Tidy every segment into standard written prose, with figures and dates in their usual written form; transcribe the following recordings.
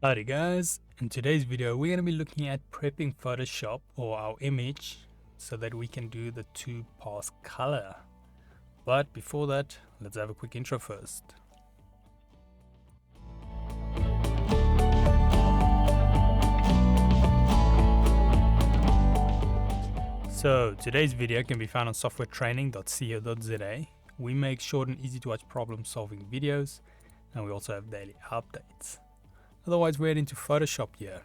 Howdy guys, in today's video we're going to be looking at prepping Photoshop or our image so that we can do the 2-pass color. But before that, let's have a quick intro first. So today's video can be found on softwaretraining.co.za. We make short and easy to watch problem solving videos, and we also have daily updates. Otherwise, we're into Photoshop here.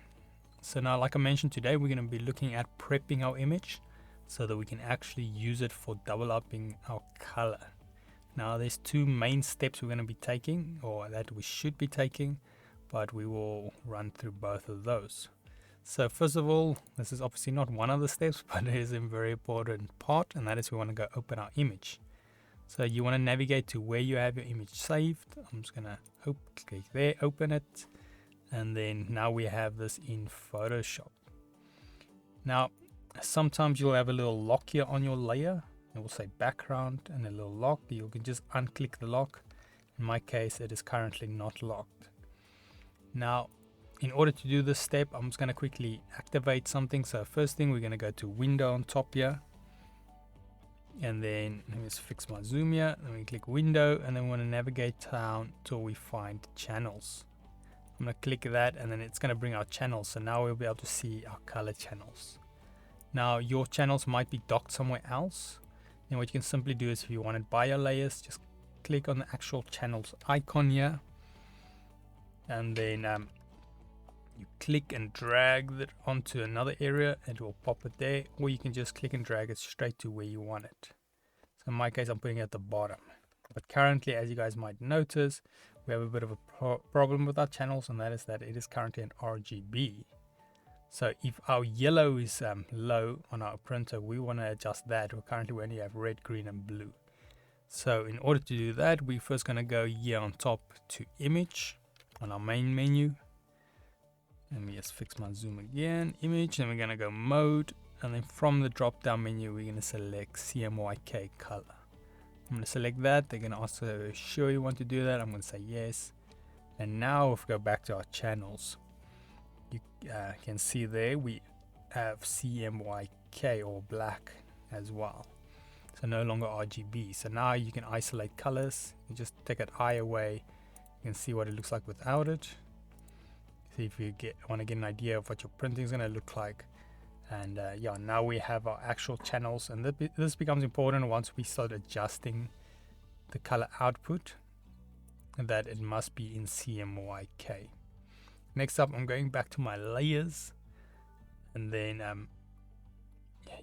So now, like I mentioned, today we're going to be looking at prepping our image so that we can actually use it for double upping our color. Now there's two main steps we're going to be taking, or that we should be taking, but we will run through both of those. So first of all, this is obviously not one of the steps, but it is a very important part, and that is we want to go open our image. So you want to navigate to where you have your image saved. I'm just going to click there, open it. And then now we have this in Photoshop. Now, sometimes you'll have a little lock here on your layer. It will say background and a little lock. You can just unclick the lock. In my case, it is currently not locked. Now, in order to do this step, I'm just going to quickly activate something. So first thing, we're going to go to Window on top here. And then let me just fix my zoom here. Then we click Window, and then we want to navigate down till we find Channels. I'm going to click that, and then it's going to bring our channels. So now we'll be able to see our color channels. Now your channels might be docked somewhere else. And what you can simply do is, if you want it by your layers, just click on the actual channels icon here. And then you click and drag it onto another area and it will pop it there. Or you can just click and drag it straight to where you want it. So in my case, I'm putting it at the bottom. But currently, as you guys might notice, we have a bit of a problem with our channels, and that is that it is currently an RGB. So if our yellow is low on our printer, we want to adjust that. Currently we only have red, green and blue. So in order to do that, we're first going to go here on top to Image on our main menu. Let me just fix my zoom again. Image, and we're going to go Mode, and then from the drop down menu we're going to select CMYK color. I'm going to select that. They're going to ask, sure you want to do that? I'm going to say yes. And now if we go back to our channels, you can see there we have CMYK or black as well. So no longer RGB. So now you can isolate colors. You just take that eye away. You can see what it looks like without it. See if you want to get an idea of what your printing is going to look like. And yeah, now we have our actual channels, and this becomes important once we start adjusting the color output, that it must be in CMYK. Next up, I'm going back to my layers, and then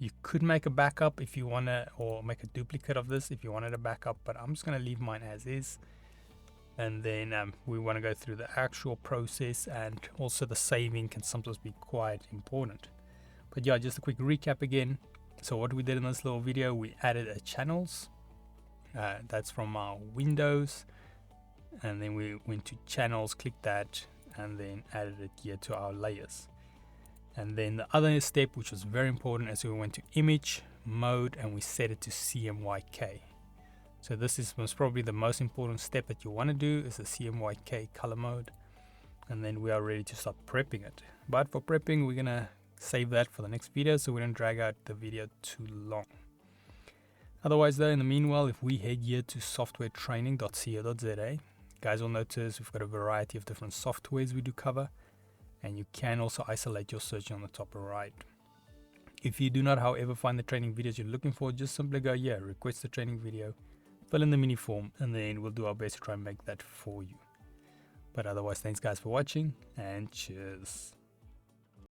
you could make a backup if you want to, or make a duplicate of this if you wanted a backup, but I'm just going to leave mine as is. And then we want to go through the actual process, and also the saving can sometimes be quite important. But yeah, just a quick recap again. So what we did in this little video, we added a channels. That's from our Windows. And then we went to channels, clicked that, and then added it here to our layers. And then the other step, which was very important, is we went to Image, Mode, and we set it to CMYK. So this is most probably the most important step that you want to do, is the CMYK color mode. And then we are ready to start prepping it. But for prepping, we're going to save that for the next video, so we don't drag out the video too long. Otherwise though, in the meanwhile, if we head here to softwaretraining.co.za, guys will notice we've got a variety of different softwares we do cover, and you can also isolate your search on the top right. If you do not, however, find the training videos you're looking for, just simply go here, request the training video, fill in the mini form, and then we'll do our best to try and make that for you. But otherwise, thanks guys for watching, and cheers.